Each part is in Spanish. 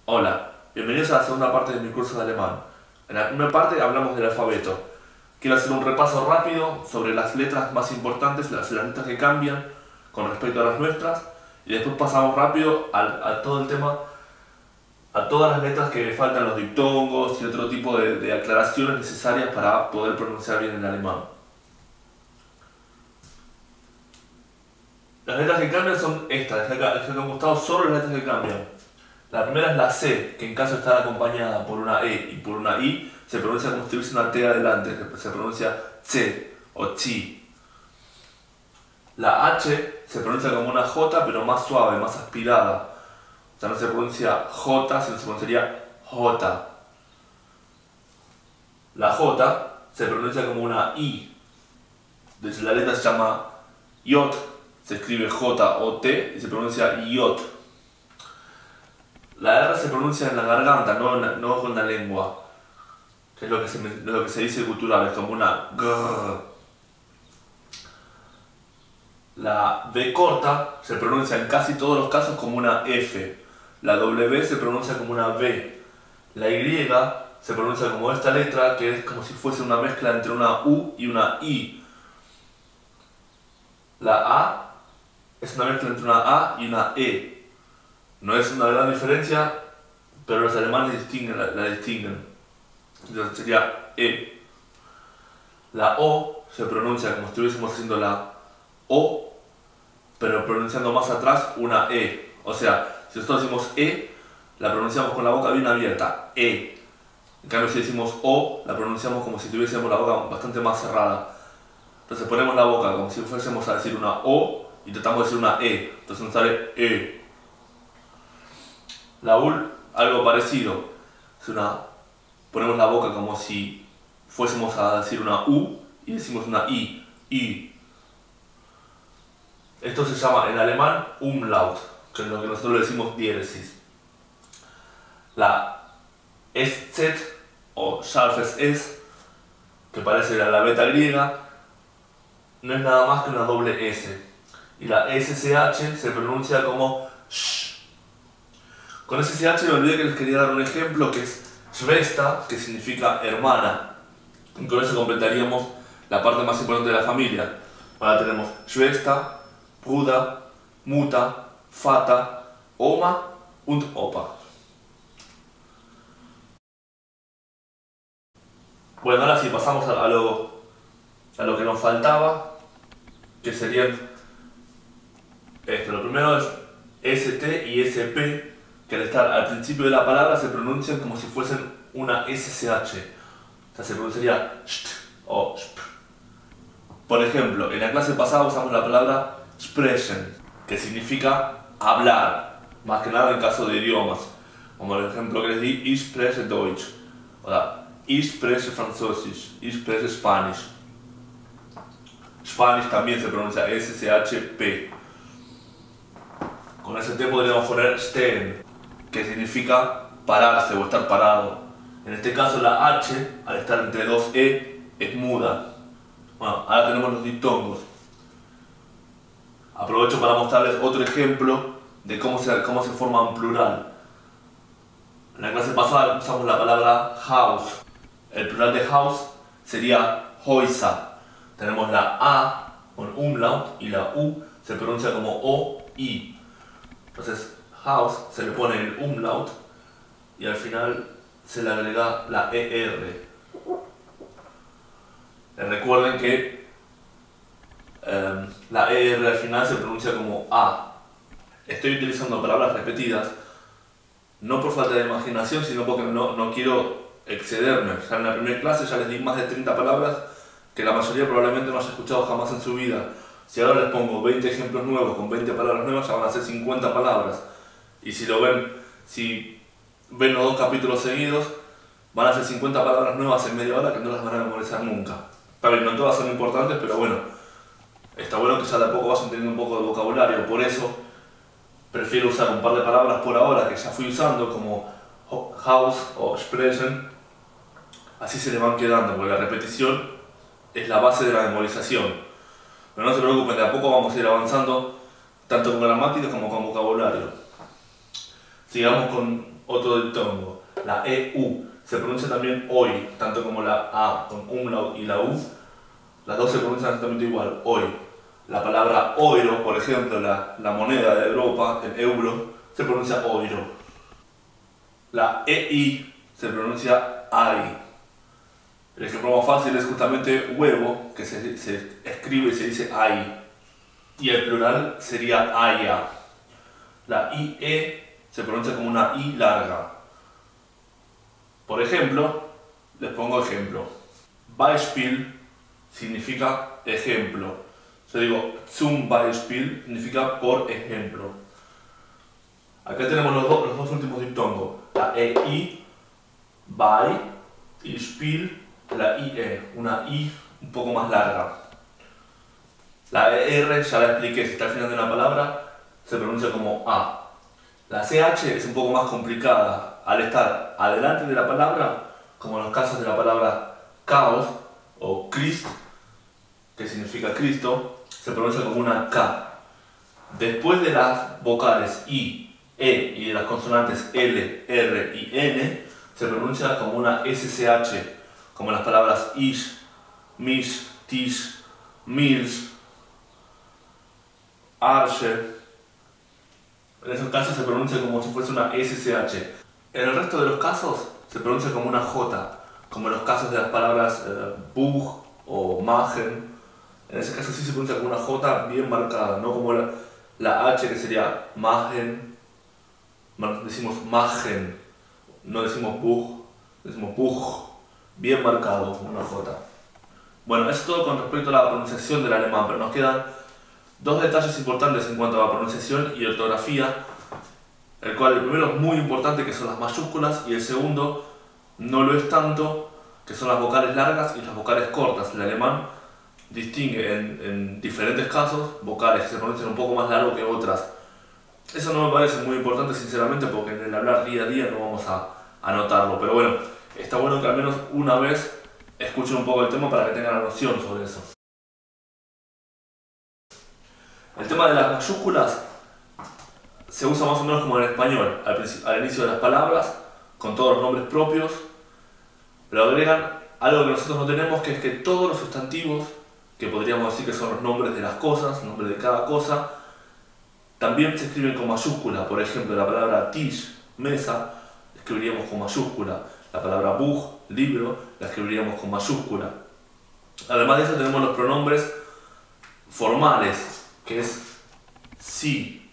Hola, bienvenidos a la segunda parte de mi curso de alemán. En la primera parte hablamos del alfabeto. Quiero hacer un repaso rápido sobre las letras más importantes, las letras que cambian con respecto a las nuestras, y después pasamos rápido a todo el tema, a todas las letras que faltan, los diptongos y otro tipo de aclaraciones necesarias para poder pronunciar bien el alemán. Las letras que cambian son estas, les he mostrado solo las letras que cambian. La primera es la C, que en caso de estar acompañada por una E y por una I, se pronuncia como si tuviese una T adelante, se pronuncia C o Chi. La H se pronuncia como una J, pero más suave, más aspirada. O sea, no se pronuncia J, sino se pronunciaría J. La J se pronuncia como una I. Desde la letra se llama J, se escribe J-O-T y se pronuncia J. La R se pronuncia en la garganta, no con la lengua, que es lo que se dice cultural, es como una G. La V corta se pronuncia en casi todos los casos como una F. La W se pronuncia como una V. La Y se pronuncia como esta letra, que es como si fuese una mezcla entre una U y una I. La A es una mezcla entre una A y una E. No es una gran diferencia, pero los alemanes la distinguen. Entonces sería E. La O se pronuncia como si estuviésemos haciendo la O, pero pronunciando más atrás una E. O sea, si nosotros decimos E, la pronunciamos con la boca bien abierta, E. En cambio, si decimos O, la pronunciamos como si tuviésemos la boca bastante más cerrada. Entonces ponemos la boca como si fuésemos a decir una O y tratamos de decir una E. Entonces nos sale E. La UL, algo parecido. Ponemos la boca como si fuésemos a decir una U y decimos una I. I. Esto se llama en alemán Umlaut, que es lo que nosotros le decimos diéresis. La SZ o scharfes S, que parece la beta griega, no es nada más que una doble S. Y la SSH se pronuncia como sh. Con SSH me olvidé que les quería dar un ejemplo que es Schwester, que significa hermana. Y con eso completaríamos la parte más importante de la familia. Ahora tenemos Schwester, Bruder, Mutter, Vater, Oma und Opa. Bueno, ahora sí pasamos a lo que nos faltaba, que serían esto. Lo primero es ST y SP, que al estar al principio de la palabra se pronuncian como si fuesen una SSH. O sea, se pronunciaría ST o SP. Por ejemplo, en la clase pasada usamos la palabra sprechen, que significa hablar, más que nada en caso de idiomas. Como el ejemplo que les di, ich spreche Deutsch. O sea, ich spreche Französisch, ich spreche Spanish. Spanish también se pronuncia SSHP. Con ese T podríamos poner stehen, que significa pararse o estar parado. En este caso la H, al estar entre dos E, es muda. Bueno, ahora tenemos los diptongos. Aprovecho para mostrarles otro ejemplo de cómo se forma en plural. En la clase pasada usamos la palabra house. El plural de house sería Häuser. Tenemos la A con umlaut y la U se pronuncia como O, I. Entonces, house se le pone el umlaut y al final se le agrega la ER. Recuerden que la ER al final se pronuncia como A. Estoy utilizando palabras repetidas, no por falta de imaginación, sino porque no quiero excederme. Ya en la primera clase ya les di más de 30 palabras que la mayoría probablemente no haya escuchado jamás en su vida. Si ahora les pongo 20 ejemplos nuevos con 20 palabras nuevas, ya van a ser 50 palabras. Y si ven los dos capítulos seguidos, van a ser 50 palabras nuevas en media hora que no las van a memorizar nunca. También no todas son importantes, pero bueno, está bueno que ya de a poco vayan teniendo un poco de vocabulario. Por eso prefiero usar un par de palabras por ahora que ya fui usando, como house o sprechen. Así se les van quedando, porque la repetición es la base de la memorización. Pero no se preocupen, de a poco vamos a ir avanzando tanto con gramática como con vocabulario. Sigamos con otro diptongo. La EU se pronuncia también hoy, tanto como la A con umlaut y la U. Las dos se pronuncian exactamente igual, hoy. La palabra euro, por ejemplo, la moneda de Europa, el euro, se pronuncia euro. La EI se pronuncia AI. El ejemplo más fácil es justamente huevo, que se escribe y se dice AI. Y el plural sería AIA. La IE se pronuncia como una I larga. Por ejemplo, les pongo ejemplo. Beispiel significa ejemplo. Yo digo zum Beispiel significa por ejemplo. Acá tenemos los dos últimos diptongos. La EI, by, y Spiel, la IE, una I un poco más larga. La ER ya la expliqué, si está al final de una palabra se pronuncia como A. La CH es un poco más complicada al estar adelante de la palabra, como en los casos de la palabra caos o Christ, que significa Cristo, se pronuncia como una K. Después de las vocales I, E y de las consonantes L, R y N, se pronuncia como una SCH, como las palabras ish, mish, tish, mils, arche. En esos casos se pronuncia como si fuese una SCH. En el resto de los casos se pronuncia como una J, como en los casos de las palabras Buch o Machen. En ese caso sí se pronuncia como una J bien marcada, no como la H que sería Machen. Decimos Machen, no decimos Buch, decimos Buch, bien marcado como una J. Bueno, eso es todo con respecto a la pronunciación del alemán, pero nos quedan dos detalles importantes en cuanto a la pronunciación y ortografía, el cual el primero es muy importante, que son las mayúsculas, y el segundo no lo es tanto, que son las vocales largas y las vocales cortas. El alemán distingue en diferentes casos vocales que se pronuncian un poco más largo que otras. Eso no me parece muy importante, sinceramente, porque en el hablar día a día no vamos a notarlo, pero bueno, está bueno que al menos una vez escuchen un poco el tema para que tengan la noción sobre eso. El tema de las mayúsculas se usa más o menos como en español, al inicio de las palabras, con todos los nombres propios, pero agregan algo que nosotros no tenemos, que es que todos los sustantivos, que podríamos decir que son los nombres de las cosas, nombres de cada cosa, también se escriben con mayúscula. Por ejemplo, la palabra Tisch, mesa, la escribiríamos con mayúscula. La palabra Buch, libro, la escribiríamos con mayúscula. Además de eso tenemos los pronombres formales, que es sí.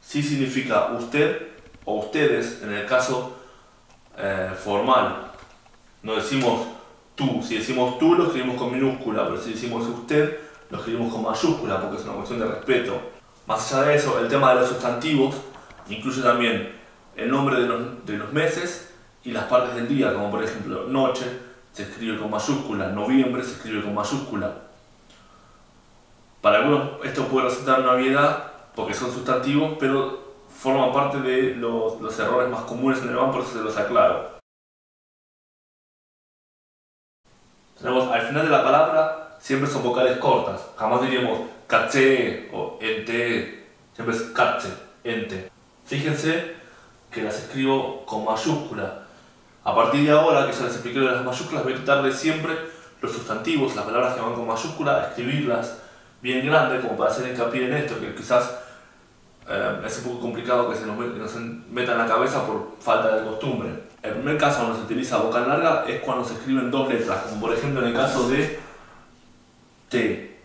Sí significa usted o ustedes en el caso formal. No decimos tú. Si decimos tú lo escribimos con minúscula, pero si decimos usted lo escribimos con mayúscula porque es una cuestión de respeto. Más allá de eso, el tema de los sustantivos incluye también el nombre de los meses y las partes del día, como por ejemplo noche se escribe con mayúscula, noviembre se escribe con mayúscula. Para algunos esto puede resultar una obviedad porque son sustantivos, pero forman parte de los errores más comunes en el alemán, por eso se los aclaro. Tenemos al final de la palabra, siempre son vocales cortas, jamás diríamos katze o ente, siempre es katze, ente. Fíjense que las escribo con mayúscula. A partir de ahora, que ya les expliqué de las mayúsculas, voy a tratar de siempre los sustantivos, las palabras que van con mayúscula, escribirlas bien grande, como para hacer hincapié en esto, que quizás es un poco complicado que se nos meta en la cabeza por falta de costumbre. El primer caso donde se utiliza vocal larga es cuando se escriben dos letras, como por ejemplo en el caso de T,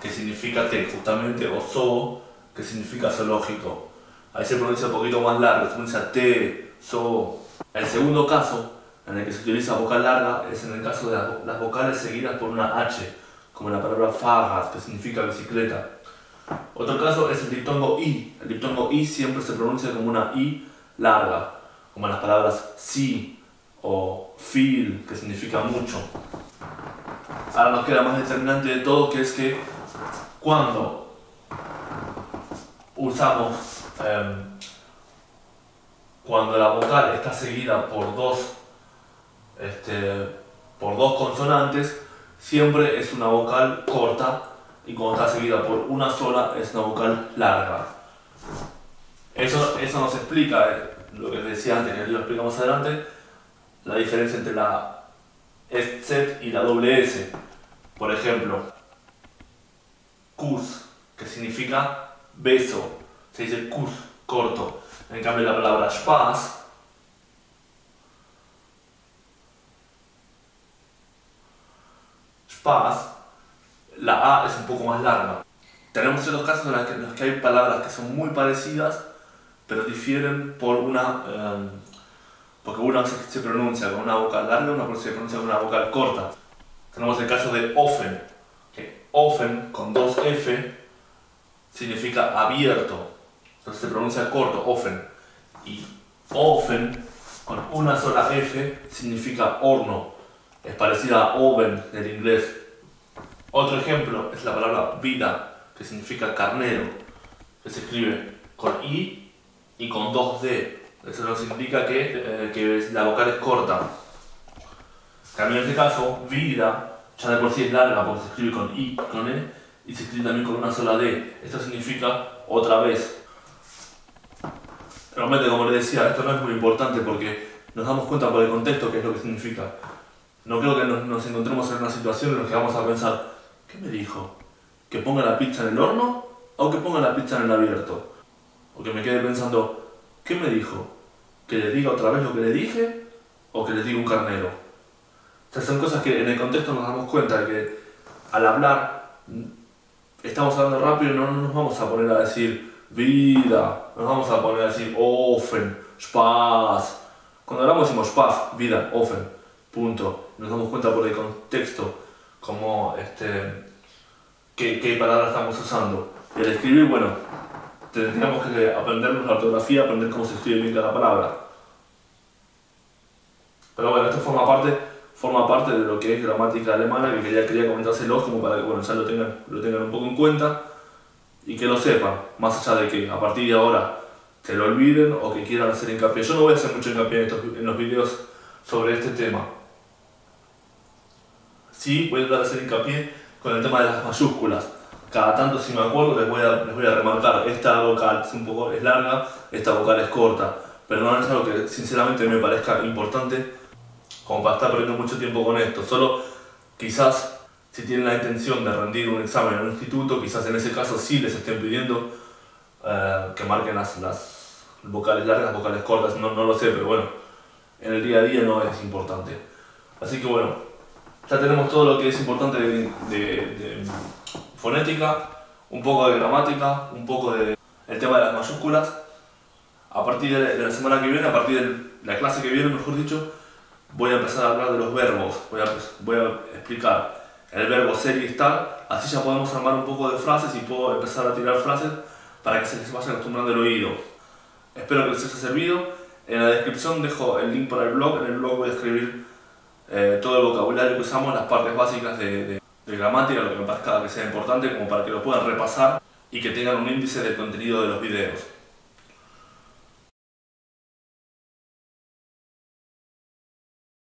que significa té, justamente, o zoo, que significa zoológico. Ahí se pronuncia un poquito más largo, se pronuncia té, zoo. El segundo caso en el que se utiliza vocal larga es en el caso de las vocales seguidas por una H, como en la palabra Fahrrad, que significa bicicleta. Otro caso es el diptongo I. El diptongo I siempre se pronuncia como una I larga, como en las palabras sí o viel, que significa mucho. Ahora nos queda más determinante de todo, que es que cuando usamos, cuando la vocal está seguida por dos consonantes, siempre es una vocal corta, y cuando está seguida por una sola es una vocal larga. Eso nos explica, lo que les decía antes, que lo explicamos adelante, la diferencia entre la SZ y la doble S. Por ejemplo, kus, que significa beso, se dice kus, corto. En cambio la palabra Spaß, la A es un poco más larga. Tenemos ciertos casos en los que hay palabras que son muy parecidas, pero difieren por porque una se pronuncia con una vocal larga y una se pronuncia con una vocal corta. Tenemos el caso de offen, que offen con dos F significa abierto, entonces se pronuncia corto, offen. Y offen con una sola F significa horno, es parecida a oven del inglés. Otro ejemplo es la palabra vida, que significa carnero, que se escribe con I y con dos D. Eso nos indica que la vocal es corta. También en este caso, vida, ya de por sí es larga porque se escribe con I, con E, y se escribe también con una sola D. Esto significa otra vez. Realmente, como les decía, esto no es muy importante porque nos damos cuenta por el contexto qué es lo que significa. No creo que nos encontremos en una situación en la que vamos a pensar, ¿qué me dijo? ¿Que ponga la pizza en el horno o que ponga la pizza en el abierto? O que me quede pensando, ¿qué me dijo? ¿Que le diga otra vez lo que le dije o que le diga un carnero? O sea, son cosas que en el contexto nos damos cuenta de que al hablar estamos hablando rápido y no nos vamos a poner a decir vida, nos vamos a poner a decir offen, Spaß. Cuando hablamos decimos Spaß, vida, offen, punto. Nos damos cuenta por el contexto como qué palabras estamos usando. Y al escribir, bueno, tendríamos que aprendernos la ortografía, aprender cómo se escribe bien cada palabra. Pero bueno, esto forma parte de lo que es gramática alemana, que quería comentárselos como para que bueno, ya lo tengan un poco en cuenta y que lo sepan, más allá de que a partir de ahora se lo olviden o que quieran hacer hincapié. Yo no voy a hacer mucho hincapié en los videos sobre este tema. Sí, voy a tratar de hacer hincapié con el tema de las mayúsculas. Cada tanto, si me acuerdo, les voy a remarcar, esta vocal es larga, esta vocal es corta, pero no es algo que sinceramente me parezca importante como para estar perdiendo mucho tiempo con esto. Solo quizás si tienen la intención de rendir un examen en un instituto, quizás en ese caso sí les estén pidiendo que marquen las vocales largas, vocales cortas, no lo sé, pero bueno, en el día a día no es importante. Así que bueno, ya tenemos todo lo que es importante de fonética, un poco de gramática, un poco del tema de las mayúsculas. A partir de la semana que viene, a partir de la clase que viene, mejor dicho, voy a empezar a hablar de los verbos. Voy a explicar el verbo ser y estar, así ya podemos armar un poco de frases y puedo empezar a tirar frases para que se les vaya acostumbrando el oído. Espero que les haya servido. En la descripción dejo el link para el blog. En el blog voy a escribir todo el vocabulario que usamos, las partes básicas de gramática, lo que me parezca que sea importante, como para que lo puedan repasar y que tengan un índice del contenido de los videos.